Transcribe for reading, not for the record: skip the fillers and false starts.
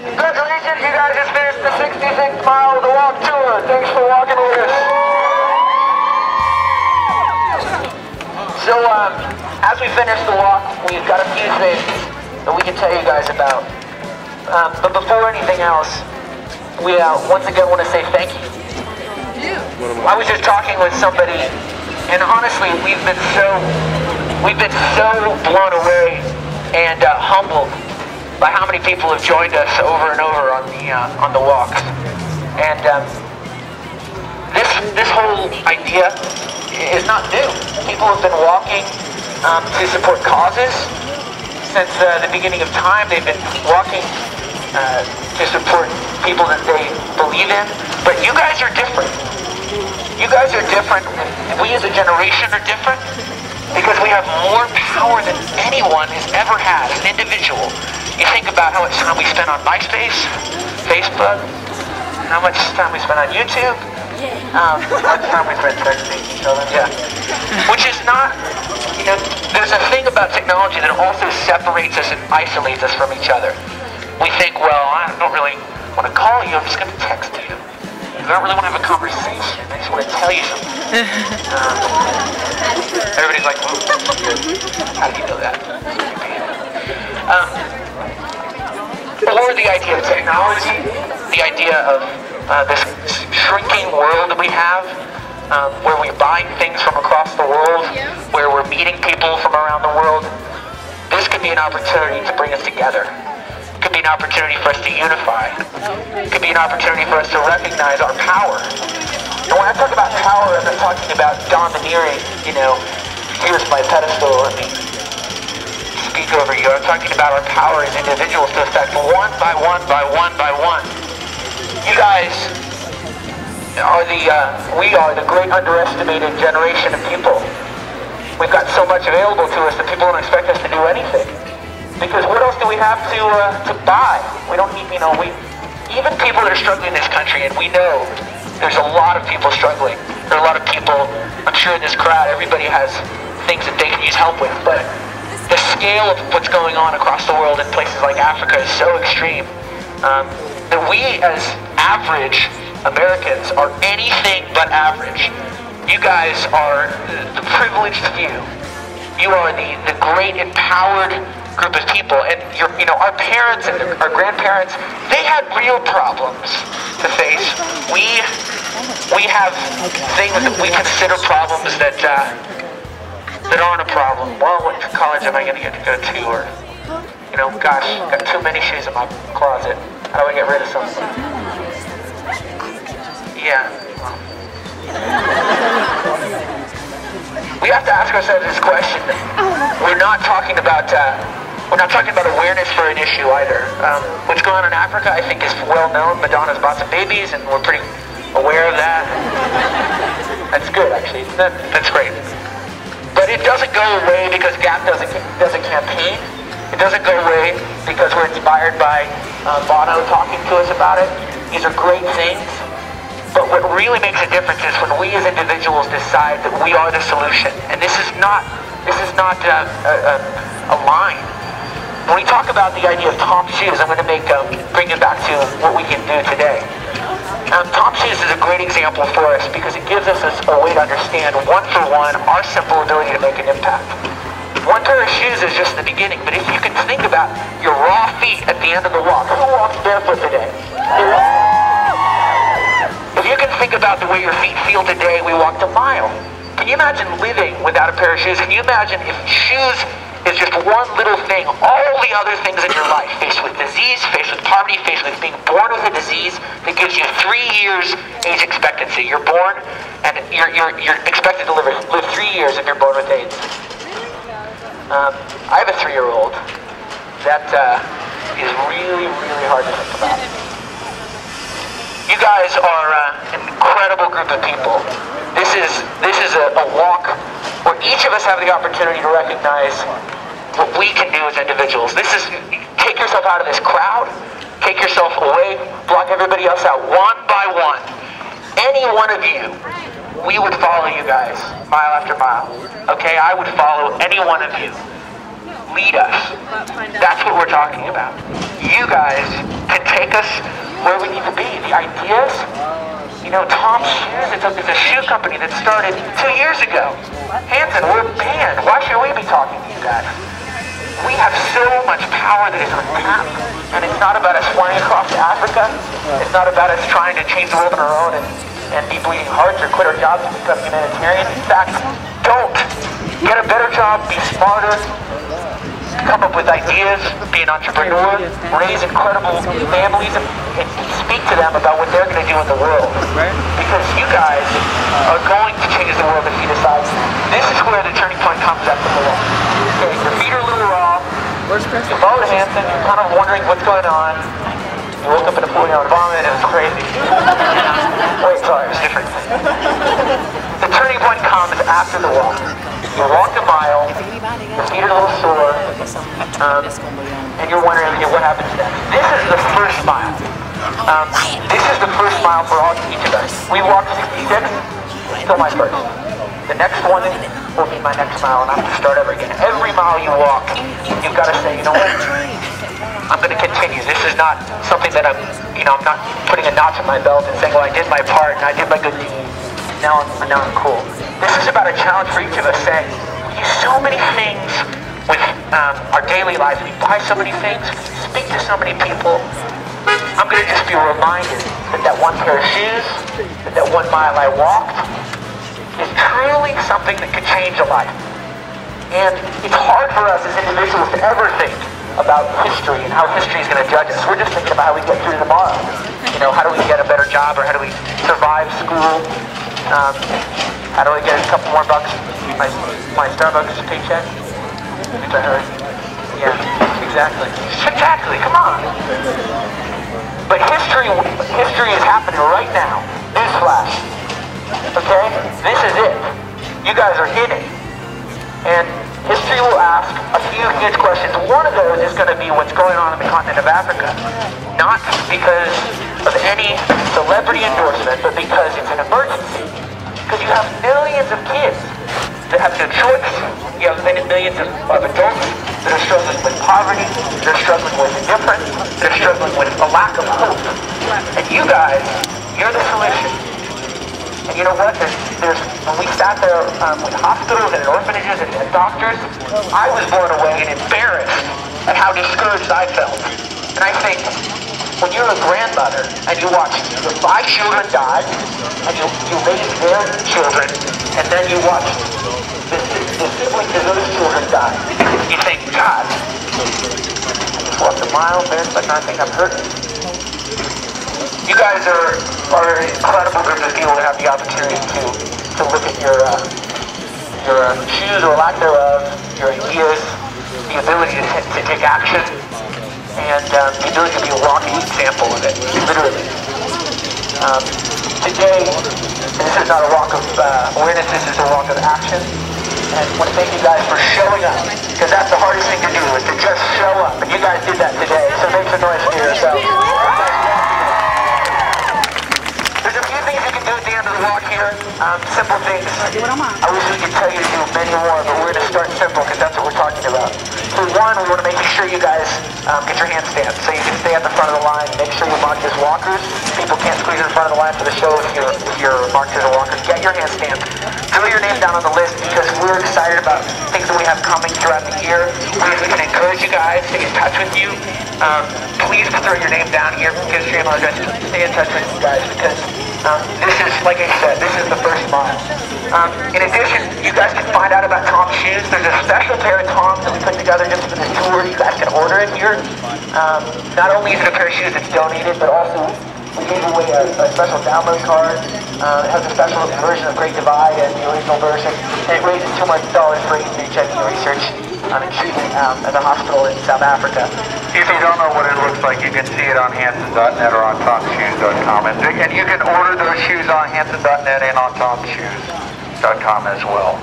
Congratulations, you guys just finished the 66th mile of the walk tour. Thanks for walking with us. So, as we finish the walk, we've got a few things that we can tell you guys about. But before anything else, we once again want to say thank you. I was just talking with somebody, and honestly, we've been so blown away and humbled by how many people have joined us over and over on the walks. And this whole idea is not new. People have been walking to support causes since the beginning of time. They've been walking to support people that they believe in. But you guys are different. You guys are different. We as a generation are different because we have more power than anyone has ever had as an individual. You think about how much time we spend on MySpace, Facebook, how much time we spend on YouTube, how much time we spend texting each other, yeah. Which is not, you know, there's a thing about technology that also separates us and isolates us from each other. We think, well, I don't really want to call you, I'm just going to text you. I don't really want to have a conversation, I just want to tell you something. Everybody's like, well, how do you know that? Or the idea of technology, the idea of this shrinking world that we have, where we're buying things from across the world, where we're meeting people from around the world. This could be an opportunity to bring us together. It could be an opportunity for us to unify. It could be an opportunity for us to recognize our power. And when I talk about power, I'm not talking about domineering, you know, here's my pedestal, let me speak over you. I'm talking about our power as individuals to affect one by one by one by one. You guys are we are the great underestimated generation of people. We've got so much available to us that people don't expect us to do anything. Because what else do we have to buy? We don't need, you know, even people that are struggling in this country, and we know there's a lot of people struggling. There are a lot of people, I'm sure in this crowd, everybody has things that they can use help with, but the scale of what's going on across the world in places like Africa is so extreme that we as average Americans are anything but average. You guys are the privileged few. You are the great empowered group of people, and you know, our parents and our grandparents, they had real problems to face. We have things that we consider problems that aren't a problem. Well, what college am I going to get to go to? Or, you know, gosh, got too many shoes in my closet. How do I get rid of some? Yeah. We have to ask ourselves this question. We're not talking about awareness for an issue either. What's going on in Africa, I think, is well known. Madonna's bought some babies, and we're pretty aware of that. That's good, actually. That's great. But it doesn't go away because Gap doesn't campaign. It doesn't go away because we're inspired by Bono talking to us about it. These are great things. But what really makes a difference is when we as individuals decide that we are the solution. And this is not a line. When we talk about the idea of Tom Shoes, I'm going to bring it back to what we can do today. Tom Shoes is a great example for us because it gives us a way to understand one for one our simple ability to make an impact. One pair of shoes is just the beginning, but if you can think about your raw feet at the end of the walk, who walks barefoot today? If you can think about the way your feet feel today, we walked a mile. Can you imagine living without a pair of shoes? Can you imagine if shoes is just one little thing, all the other things in your life, faced with disease, faced with poverty, faced with being born with a disease that gives you 3 years age expectancy. You're born and you're expected to live 3 years if you're born with AIDS. I have a 3-year-old. That is really, really hard to think about. You guys are an incredible group of people. This is a walk where each of us have the opportunity to recognize what we can do as individuals. This is, take yourself out of this crowd, take yourself away, block everybody else out one by one. Any one of you, we would follow you guys, mile after mile. Okay, I would follow any one of you. Lead us. That's what we're talking about. You guys can take us where we need to be. The ideas, you know, Tom's Shoes, it's a shoe company that started 2 years ago. Hanson, we're banned. Why should we be talking to you guys? We have so much power that is untapped, and it's not about us flying across Africa. It's not about us trying to change the world on our own and be bleeding hearts or quit our jobs and become humanitarians. In fact, don't. Get a better job, be smarter, come up with ideas, be an entrepreneur, raise incredible families, and speak to them about what they're going to do in the world. Because you guys are going to change the world if you decide. This is where the turning point comes after the law. Okay, your feet are a little raw, you follow the Hanson, you're kind of wondering what's going on. You woke up in a pool and vomit, and it was crazy. Wait, sorry, it was different. The turning point comes after the walk. You walked a mile, your feet are a little sore, and you're wondering, okay, what happens next? This is the first mile. This is the first mile for each of us. We walked 66, still my first. The next one will be my next mile, and I have to start over again. Every mile you walk, you've got to say, you know what? I'm going to continue. This is not something that I'm not putting a notch in my belt and saying, well, I did my part and I did my good deed. Now I'm cool. This is about a challenge for each of us saying, we do so many things with our daily lives. We buy so many things, speak to so many people. I'm going to just be reminded that one pair of shoes, that 1 mile I walked, is truly something that could change a life. And it's hard for us as individuals to ever think about history and how history is going to judge us. We're just thinking about how we get through tomorrow. You know, how do we get a better job, or how do we survive school? How do I get a couple more bucks? My Starbucks paycheck? Which I heard. Yeah, exactly. Exactly, come on. But history is happening right now. Newsflash. Okay? This is it. You guys are in it. And history will ask a few huge questions. One of those is going to be what's going on in the continent of Africa. Not because of any celebrity endorsement, but because it's an emergency. Because you have millions of kids that have no choice. You have millions of adults that are struggling with poverty, that are struggling with indifference, that are struggling with a lack of hope. And you guys, you're the solution. And you know what? When we sat there with hospitals and orphanages and doctors, I was blown away and embarrassed at how discouraged I felt. And I think, when you're a grandmother and you watch your 5 children die, and you raise their children, and then you watch the siblings of those children die, you think, God, I walked a mile, man, but I think I'm hurting. You guys are an incredible group of people that have the opportunity to look at your shoes or lack thereof, your ideas, the ability to take action, and the ability to be a walking example of it, literally. Today, this is not a walk of awareness, this is a walk of action. And I want to thank you guys for showing up, because that's the hardest thing to do, is to just show up. And you guys did that today, so make some noise for yourself. There's a few things you can do at the end of the walk here, simple things. I wish we could tell you to do many more, but we're going to start simple, because that's what we're talking about. So one, we want to make sure you guys get your handstands, so you can stay at the front of the line. Make sure you're marked as walkers. People can't squeeze in front of the line for the show if you're marked as a walker. Get your handstands. Throw your name down on the list, because we're excited about things that we have coming throughout the year. We can encourage you guys to get in touch with you. Please throw your name down here, because Stream are going to stay in touch with you guys, because this is, like I said, this is the first mile. In addition, you guys can find out about Tom's Shoes. There's a special pair of Toms that we put together just for the tour. You guys can order it here. Not only is it a pair of shoes that's donated, but also we gave away a special download card. It has a special version of Great Divide and the original version. And it raises $2 million for HIV research and treatment at the hospital in South Africa. If you don't know what it looks like, you can see it on Hanson.net or on TomShoes.com. And you can order those shoes on Hanson.net and on TomShoes.com as well.